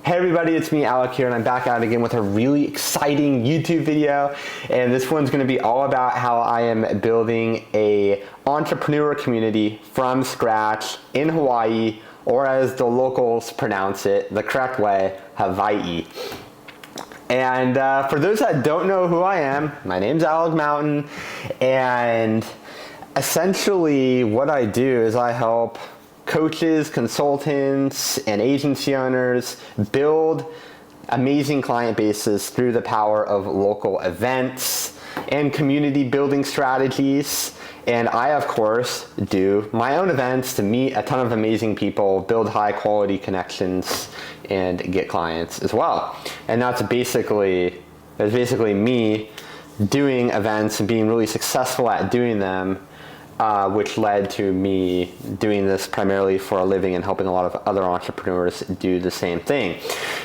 Hey everybody, it's me Alec here, and I'm back at it again with a really exciting YouTube video. And this one's going to be all about how I am building a entrepreneur community from scratch in Hawaii, or as the locals pronounce it the correct way, Hawaii. And for those that don't know who I am, my name's Alec Mountain, and essentially what I do is I help coaches, consultants, and agency owners build amazing client bases through the power of local events and community building strategies. And I, of course, do my own events to meet a ton of amazing people, build high quality connections, and get clients as well. And that's basically me doing events and being really successful at doing them, which led to me doing this primarily for a living and helping a lot of other entrepreneurs do the same thing.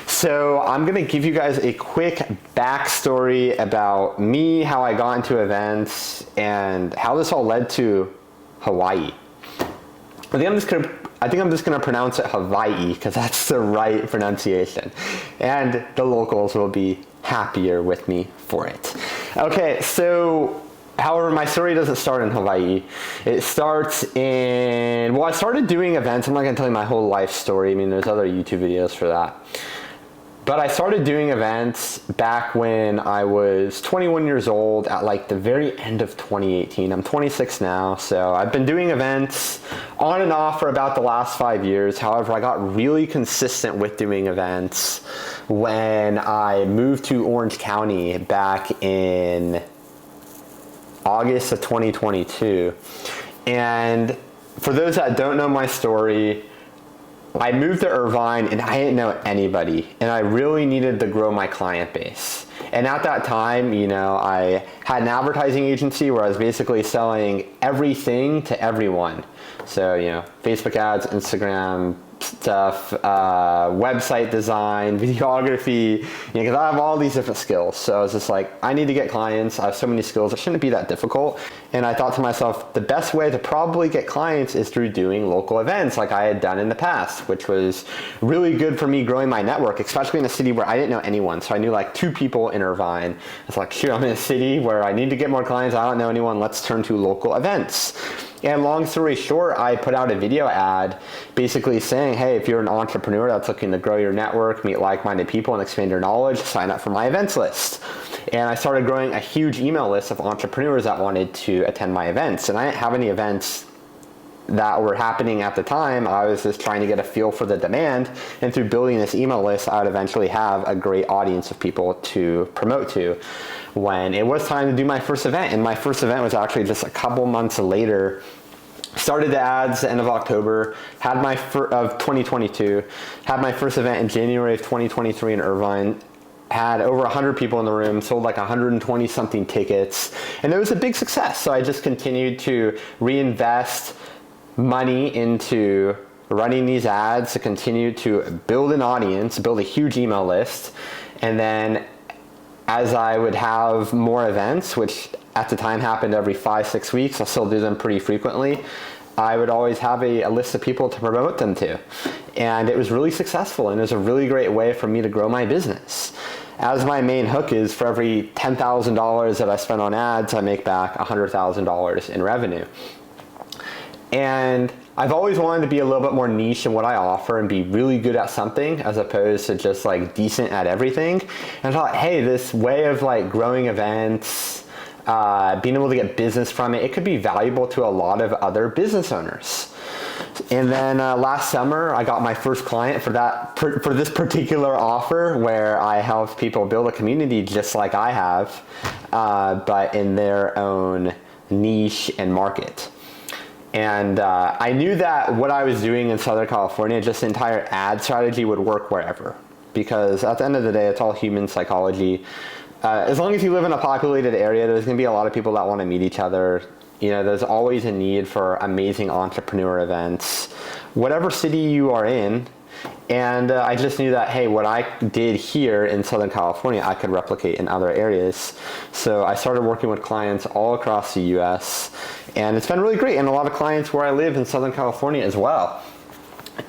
So I'm going to give you guys a quick backstory about me, how I got into events, and how this all led to Hawaii. I think I'm just gonna pronounce it Hawaii because that's the right pronunciation, and the locals will be happier with me for it. Okay, so however, my story doesn't start in Hawaii. It starts I started doing events. I'm not going to tell you my whole life story. I mean, there's other YouTube videos for that. But I started doing events back when I was 21 years old at like the very end of 2018. I'm 26 now, so I've been doing events on and off for about the last 5 years. However, I got really consistent with doing events when I moved to Orange County back in August of 2022. And for those that don't know my story, I moved to Irvine and I didn't know anybody, and I really needed to grow my client base. And at that time, I had an advertising agency where I was basically selling everything to everyone. So, Facebook ads, Instagram stuff, website design, videography, because I have all these different skills. So I was just like, I need to get clients. I have so many skills. It shouldn't be that difficult. And I thought to myself, the best way to probably get clients is through doing local events like I had done in the past, which was really good for me growing my network, especially in a city where I didn't know anyone. So I knew like 2 people in Irvine. It's like, shoot, I'm in a city where I need to get more clients. I don't know anyone. Let's turn to local events. And long story short, I put out a video ad basically saying, hey, if you're an entrepreneur that's looking to grow your network, meet like-minded people, and expand your knowledge, sign up for my events list. And I started growing a huge email list of entrepreneurs that wanted to attend my events. And I didn't have any events that were happening at the time. I was just trying to get a feel for the demand, and through building this email list, I would eventually have a great audience of people to promote to when it was time to do my first event. And my first event was actually just a couple months later. Started the ads the end of October, had of 2022, had my first event in January of 2023 in Irvine, had over 100 people in the room, sold like 120 something tickets, and it was a big success. So I just continued to reinvest money into running these ads to continue to build an audience, build a huge email list. And then as I would have more events, which at the time happened every 5-6 weeks, I still do them pretty frequently, I would always have a list of people to promote them to. And it was really successful, and it was a really great way for me to grow my business. As my main hook is, for every $10,000 that I spend on ads, I make back $100,000 in revenue. And I've always wanted to be a little bit more niche in what I offer and be really good at something as opposed to just like decent at everything. And I thought, hey, this way of like growing events, being able to get business from it, it could be valuable to a lot of other business owners. And then last summer, I got my first client for this particular offer, where I help people build a community just like I have, but in their own niche and market. And I knew that what I was doing in Southern California, just the entire ad strategy, would work wherever. Because at the end of the day, it's all human psychology. As long as you live in a populated area, there's going to be a lot of people that want to meet each other. There's always a need for amazing entrepreneur events, whatever city you are in. And I just knew that, hey, what I did here in Southern California, I could replicate in other areas. So I started working with clients all across the US, and it's been really great. And a lot of clients where I live in Southern California as well.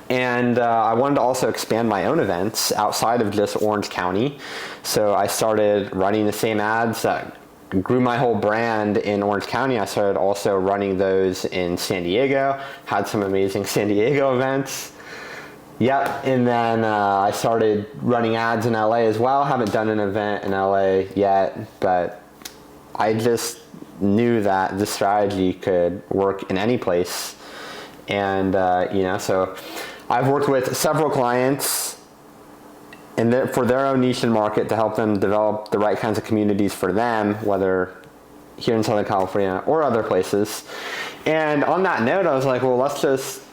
And I wanted to also expand my own events outside of just Orange County. So I started running the same ads that grew my whole brand in Orange County. I started also running those in San Diego, had some amazing San Diego events. Yep, and then I started running ads in LA as well. Haven't done an event in LA yet, but I just knew that this strategy could work in any place. And, so I've worked with several clients for their own niche and market to help them develop the right kinds of communities for them, whether here in Southern California or other places. And on that note, I was like, well, let's just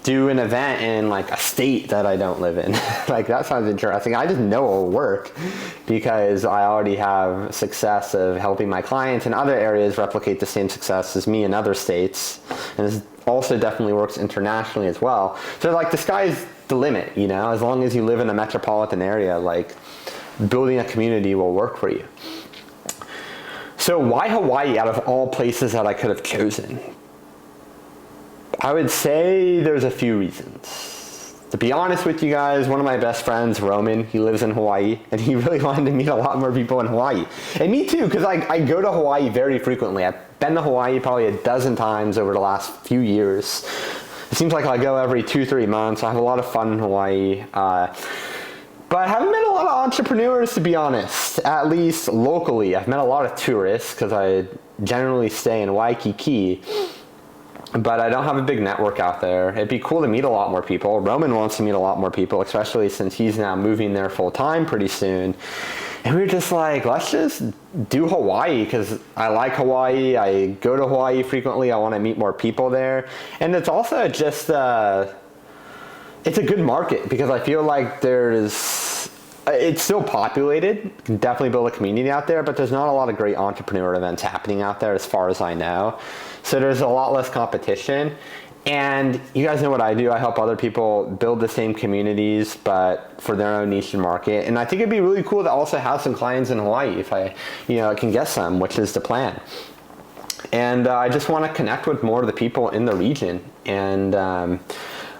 do an event in like a state that I don't live in. Like, that sounds interesting. I just know it will work because I already have success of helping my clients in other areas replicate the same success as me in other states. And this also definitely works internationally as well. So like, the sky's the limit, as long as you live in a metropolitan area, like, building a community will work for you. So why Hawaii out of all places that I could have chosen? I would say there's a few reasons. To be honest with you guys, one of my best friends, Roman, he lives in Hawaii, and he really wanted to meet a lot more people in Hawaii. And me too, because I go to Hawaii very frequently. I've been to Hawaii probably 12 times over the last few years. It seems like I go every 2-3 months. I have a lot of fun in Hawaii. But I haven't met a lot of entrepreneurs, to be honest, at least locally. I've met a lot of tourists because I generally stay in Waikiki. But I don't have a big network out there. It'd be cool to meet a lot more people. Roman wants to meet a lot more people, especially since he's now moving there full time pretty soon. And we were just like, let's just do Hawaii because I like Hawaii. I go to Hawaii frequently. I want to meet more people there. And it's also just, it's a good market because I feel like it's still populated. You can definitely build a community out there, but there's not a lot of great entrepreneur events happening out there as far as I know. So there's a lot less competition. And you guys know what I do. I help other people build the same communities, but for their own niche and market. And I think it'd be really cool to also have some clients in Hawaii if I can get some, which is the plan. And I just want to connect with more of the people in the region. And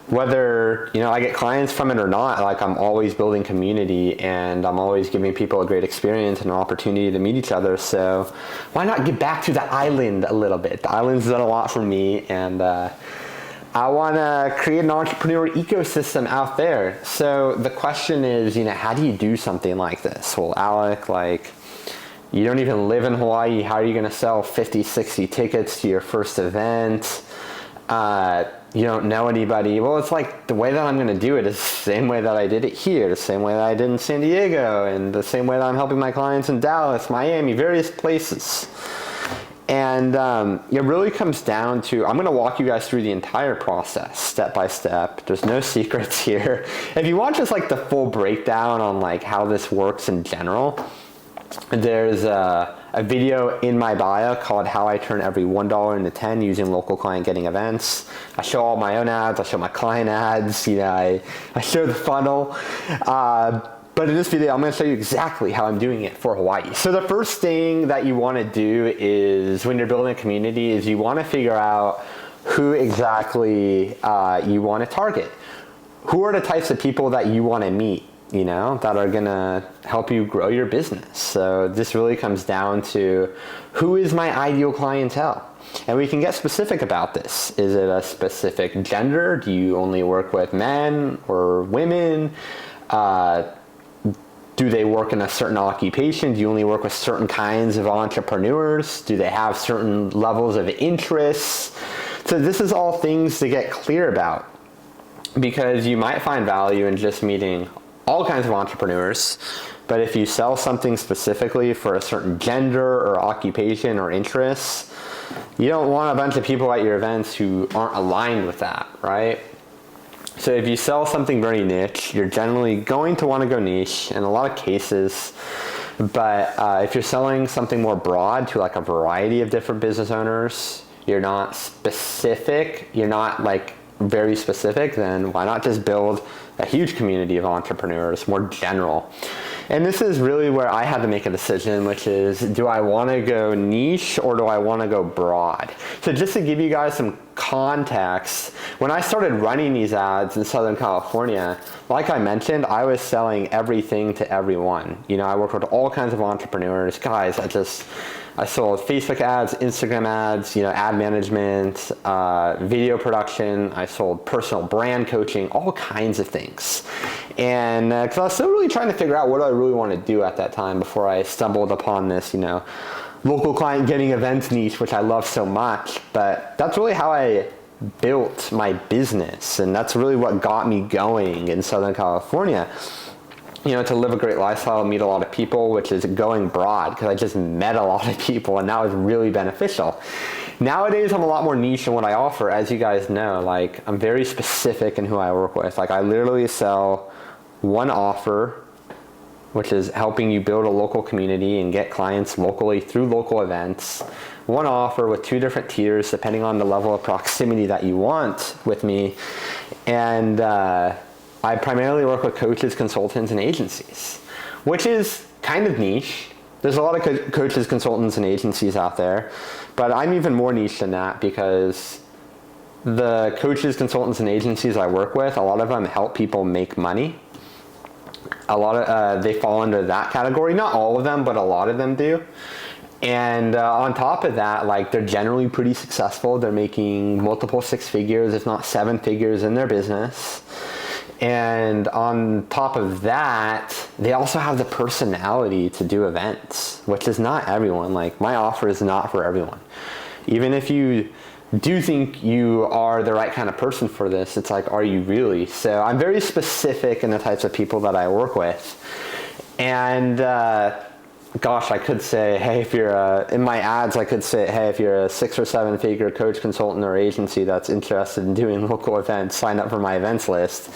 whether I get clients from it or not, like, I'm always building community and I'm always giving people a great experience and an opportunity to meet each other. So why not get back to the island a little bit? The island's done a lot for me, and I want to create an entrepreneur ecosystem out there. So the question is, how do you do something like this? Well, Alec, you don't even live in Hawaii. How are you going to sell 50, 60 tickets to your first event? You don't know anybody. Well, it's like the way that I'm going to do it is the same way that I did it here, the same way that I did in San Diego, and the same way that I'm helping my clients in Dallas, Miami, various places. And it really comes down to, I'm going to walk you guys through the entire process step by step. There's no secrets here. If you want just the full breakdown on how this works in general, there's a video in my bio called How I Turn Every $1 into 10 using local client getting events. I show all my own ads, I show my client ads, I show the funnel. But in this video, I'm going to show you exactly how I'm doing it for Hawaii. So the first thing that you want to do is, when you're building a community, is you want to figure out who exactly you want to target. Who are the types of people that you want to meet? That are gonna help you grow your business. So this really comes down to, who is my ideal clientele? And we can get specific about this. Is it a specific gender? Do you only work with men or women? Do they work in a certain occupation? Do you only work with certain kinds of entrepreneurs? Do they have certain levels of interests? So this is all things to get clear about, because you might find value in just meeting all kinds of entrepreneurs, but if you sell something specifically for a certain gender or occupation or interests, you don't want a bunch of people at your events who aren't aligned with that, right? So if you sell something very niche, you're generally going to want to go niche in a lot of cases. But if you're selling something more broad to a variety of different business owners, you're not specific, you're not very specific, then why not just build a huge community of entrepreneurs, more general. And this is really where I had to make a decision, which is, do I want to go niche or do I want to go broad? So just to give you guys some context, when I started running these ads in Southern California, like I mentioned, I was selling everything to everyone. You know, I worked with all kinds of entrepreneurs. Guys, I sold Facebook ads, Instagram ads, you know, ad management, video production. I sold personal brand coaching, all kinds of things. And because I was still really trying to figure out what I really want to do at that time before I stumbled upon this, you know, local client getting events niche, which I love so much. But that's really how I built my business. And that's really what got me going in Southern California. You know, to live a great lifestyle, meet a lot of people, which is going broad, because I just met a lot of people and that was really beneficial. Nowadays, I'm a lot more niche in what I offer. As you guys know, like, I'm very specific in who I work with. Like, I literally sell one offer, which is helping you build a local community and get clients locally through local events. One offer with 2 different tiers, depending on the level of proximity that you want with me. And I primarily work with coaches, consultants, and agencies, which is kind of niche. There's a lot of coaches, consultants, and agencies out there, but I'm even more niche than that because the coaches, consultants, and agencies I work with, a lot of them help people make money. A lot of they fall under that category. Not all of them, but a lot of them do. And on top of that, like, they're generally pretty successful. They're making multiple 6 figures, if not 7 figures in their business. And on top of that, they also have the personality to do events, which is not everyone. Like, my offer is not for everyone. Even if you do think you are the right kind of person for this, it's like, are you really? So I'm very specific in the types of people that I work with. And gosh, I could say, hey, if you're in my ads, I could say, hey, if you're a 6 or 7 figure coach, consultant, or agency that's interested in doing local events, sign up for my events list.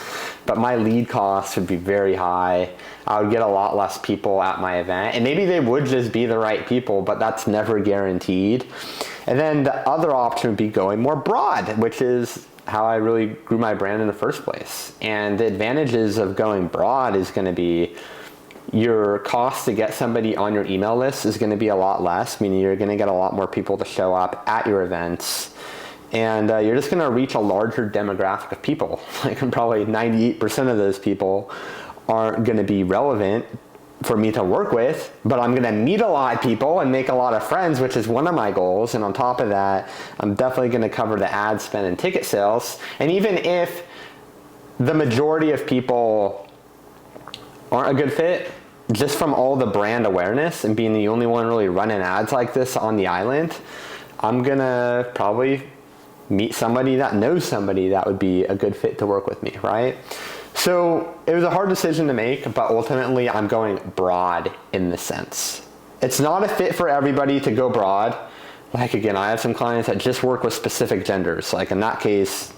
But my lead costs would be very high. I would get a lot less people at my event, and maybe they would just be the right people, but that's never guaranteed. And then the other option would be going more broad, which is how I really grew my brand in the first place. And the advantages of going broad is going to be your cost to get somebody on your email list is going to be a lot less, meaning you're going to get a lot more people to show up at your events. And you're just going to reach a larger demographic of people. Like, probably 98% of those people aren't going to be relevant for me to work with, but I'm going to meet a lot of people and make a lot of friends, which is one of my goals. And on top of that, I'm definitely going to cover the ad spend and ticket sales. And even if the majority of people aren't a good fit, just from all the brand awareness and being the only one really running ads like this on the island, I'm gonna probably meet somebody that knows somebody that would be a good fit to work with me, right? So it was a hard decision to make, but ultimately I'm going broad in this sense. It's not a fit for everybody to go broad. Like, again, I have some clients that just work with specific genders. Like, in that case,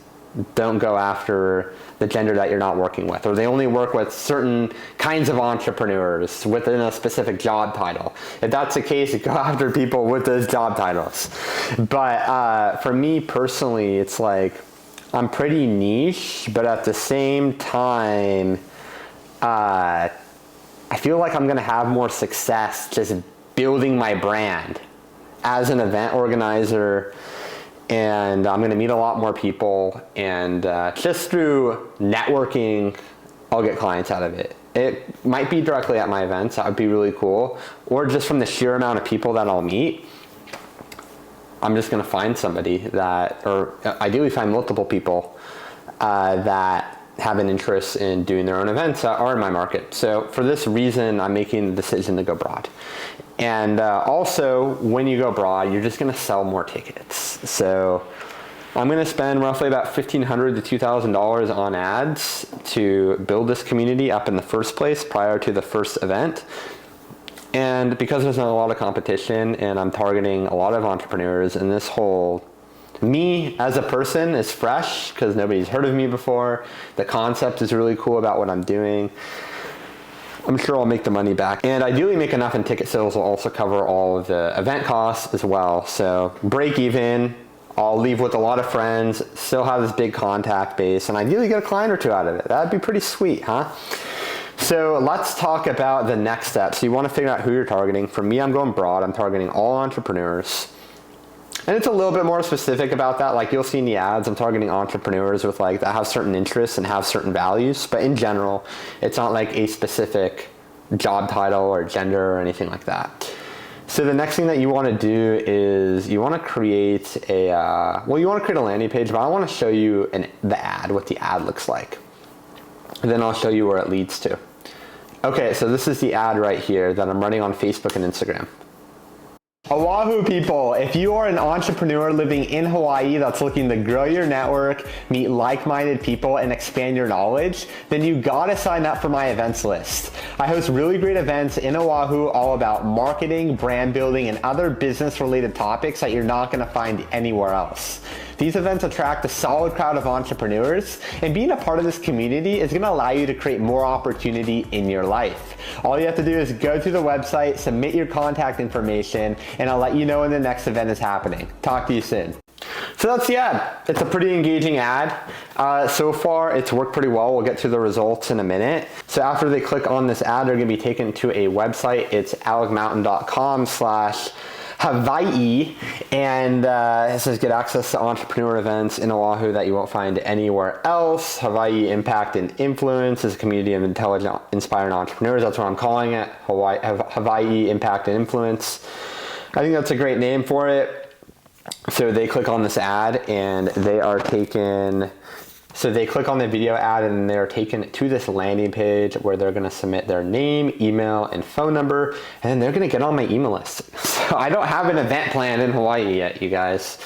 don't go after the gender that you're not working with, or they only work with certain kinds of entrepreneurs within a specific job title. If that's the case, go after people with those job titles. But for me personally, it's like, I'm pretty niche, but at the same time, I feel like I'm gonna have more success just building my brand as an event organizer. And I'm going to meet a lot more people, and just through networking, I'll get clients out of it. It might be directly at my events, that would be really cool, or just from the sheer amount of people that I'll meet. I'm just going to find somebody that, or ideally find multiple people that have an interest in doing their own events that are in my market. So for this reason, I'm making the decision to go broad. And also, when you go broad, you're just going to sell more tickets. So I'm going to spend roughly about $1,500 to $2,000 on ads to build this community up in the first place prior to the first event. And because there's not a lot of competition and I'm targeting a lot of entrepreneurs, and this whole me as a person is fresh because nobody's heard of me before, the concept is really cool about what I'm doing, I'm sure I'll make the money back. And ideally make enough in ticket sales will also cover all of the event costs as well. So break even, I'll leave with a lot of friends, still have this big contact base, and ideally get a client or two out of it. That'd be pretty sweet, huh? So let's talk about the next steps. You want to figure out who you're targeting. For me, I'm going broad. I'm targeting all entrepreneurs. And it's a little bit more specific about that. Like you'll see in the ads, I'm targeting entrepreneurs with like that have certain interests and have certain values. But in general, it's not like a specific job title or gender or anything like that. So the next thing that you want to do is you want to create a landing page, but I want to show you the ad, what the ad looks like. And then I'll show you where it leads to. Okay, so this is the ad right here that I'm running on Facebook and Instagram. Oahu people, if you are an entrepreneur living in Hawaii that's looking to grow your network, meet like-minded people, and expand your knowledge, then you gotta sign up for my events list. I host really great events in Oahu all about marketing, brand building, and other business-related topics that you're not gonna find anywhere else. These events attract a solid crowd of entrepreneurs, and being a part of this community is gonna allow you to create more opportunity in your life. All you have to do is go to the website, submit your contact information, and I'll let you know when the next event is happening. Talk to you soon. So that's the ad. It's a pretty engaging ad. So far, it's worked pretty well. We'll get to the results in a minute. So after they click on this ad, they're gonna be taken to a website. It's alecmountain.com/Hawaii, and it says get access to entrepreneur events in Oahu that you won't find anywhere else. Hawaii Impact and Influence is a community of intelligent, inspiring entrepreneurs. That's what I'm calling it, Hawaii Impact and Influence. I think that's a great name for it. So they click on this ad and they are taken, so they click on the video ad and they're taken to this landing page where they're gonna submit their name, email, and phone number, and they're gonna get on my email list. So I don't have an event planned in Hawaii yet, you guys.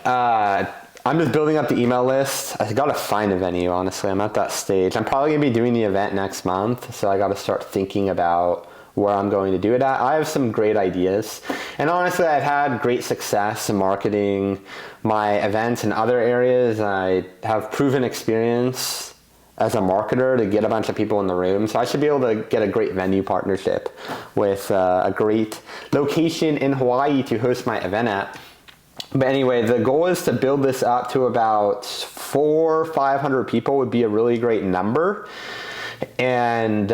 I'm just building up the email list. I gotta find a venue, honestly. I'm at that stage. I'm probably gonna be doing the event next month, so I gotta start thinking about where I'm going to do it at. I have some great ideas. And honestly, I've had great success in marketing my events in other areas. I have proven experience as a marketer to get a bunch of people in the room. So I should be able to get a great venue partnership with a great location in Hawaii to host my event at. But anyway, the goal is to build this up to about 400 or 500 people would be a really great number. And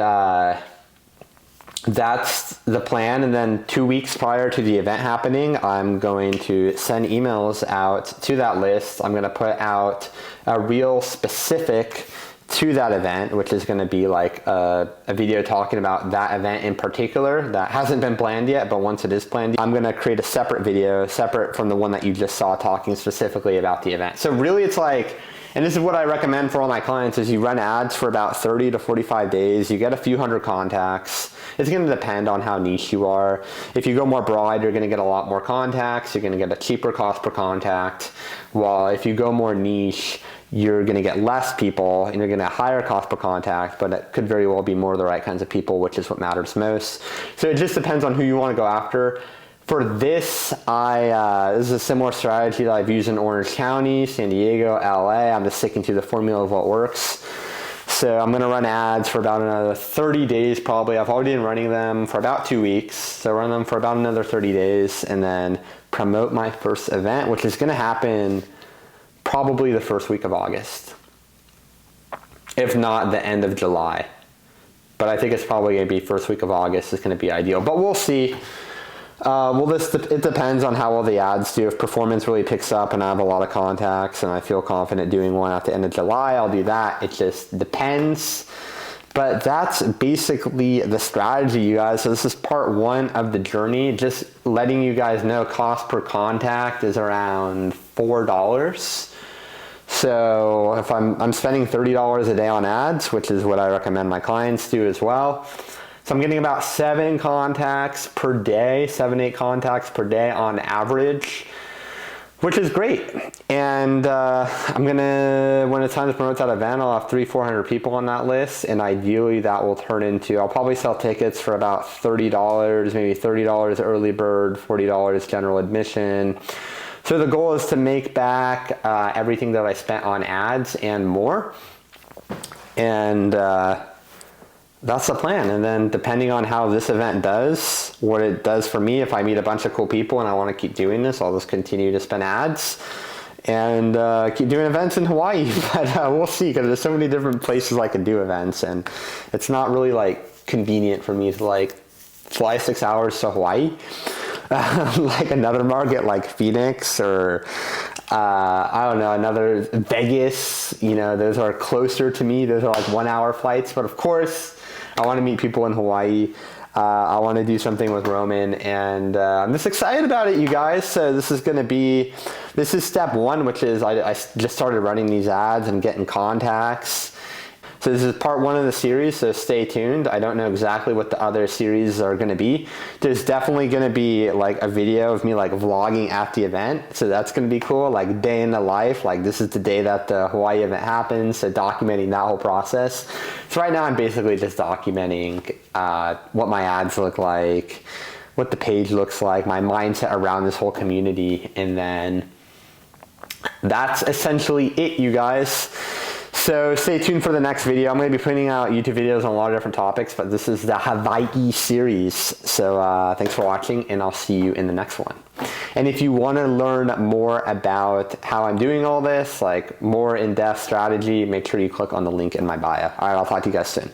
that's the plan. And then 2 weeks prior to the event happening, I'm going to send emails out to that list. I'm going to put out a reel specific to that event, which is going to be like a video talking about that event in particular that hasn't been planned yet, but once it is planned, I'm going to create a separate video, separate from the one that you just saw talking specifically about the event. So really it's like, and this is what I recommend for all my clients, is you run ads for about 30 to 45 days. You get a few hundred contacts. It's going to depend on how niche you are. If you go more broad, you're going to get a lot more contacts. You're going to get a cheaper cost per contact. While if you go more niche, you're going to get less people and you're going to higher cost per contact, but it could very well be more of the right kinds of people, which is what matters most. So it just depends on who you want to go after. For this, this is a similar strategy that I've used in Orange County, San Diego, LA. I'm just sticking to the formula of what works. So I'm gonna run ads for about another 30 days probably. I've already been running them for about 2 weeks. So run them for about another 30 days and then promote my first event, which is gonna happen probably the first week of August. If not the end of July. But I think it's probably gonna be first week of August is gonna be ideal, but we'll see. It depends on how well the ads do. If performance really picks up and I have a lot of contacts and I feel confident doing one at the end of July, I'll do that. It just depends. But that's basically the strategy, you guys. So this is part one of the journey. Just letting you guys know cost per contact is around $4. So if I'm spending $30 a day on ads, which is what I recommend my clients do as well. So I'm getting about 7 contacts per day, 7-8 contacts per day on average, which is great. And I'm gonna, when it's time to promote that event, I'll have 300-400 people on that list, and ideally that will turn into, I'll probably sell tickets for about $30, maybe $30 early bird, $40 general admission. So the goal is to make back everything that I spent on ads and more. And that's the plan. And then depending on how this event does, what it does for me, if I meet a bunch of cool people and I want to keep doing this, I'll just continue to spin ads and keep doing events in Hawaii. But we'll see, because there's so many different places I can do events, and it's not really like convenient for me to like fly 6 hours to Hawaii. Like another market like Phoenix or I don't know, another Vegas, you know, those are closer to me. Those are like 1 hour flights. But of course, I want to meet people in Hawaii. I want to do something with Roman, and I'm just excited about it, you guys. So this is step one, which is I just started running these ads and getting contacts. So this is part one of the series, so stay tuned. I don't know exactly what the other series are gonna be. There's definitely gonna be like a video of me like vlogging at the event. So that's gonna be cool, like day in the life. Like this is the day that the Hawaii event happens, so documenting that whole process. So right now I'm basically just documenting what my ads look like, what the page looks like, my mindset around this whole community, and then that's essentially it, you guys. So stay tuned for the next video. I'm going to be putting out YouTube videos on a lot of different topics, but this is the Hawaii series. So thanks for watching, and I'll see you in the next one. And if you want to learn more about how I'm doing all this, like more in-depth strategy, make sure you click on the link in my bio. All right, I'll talk to you guys soon.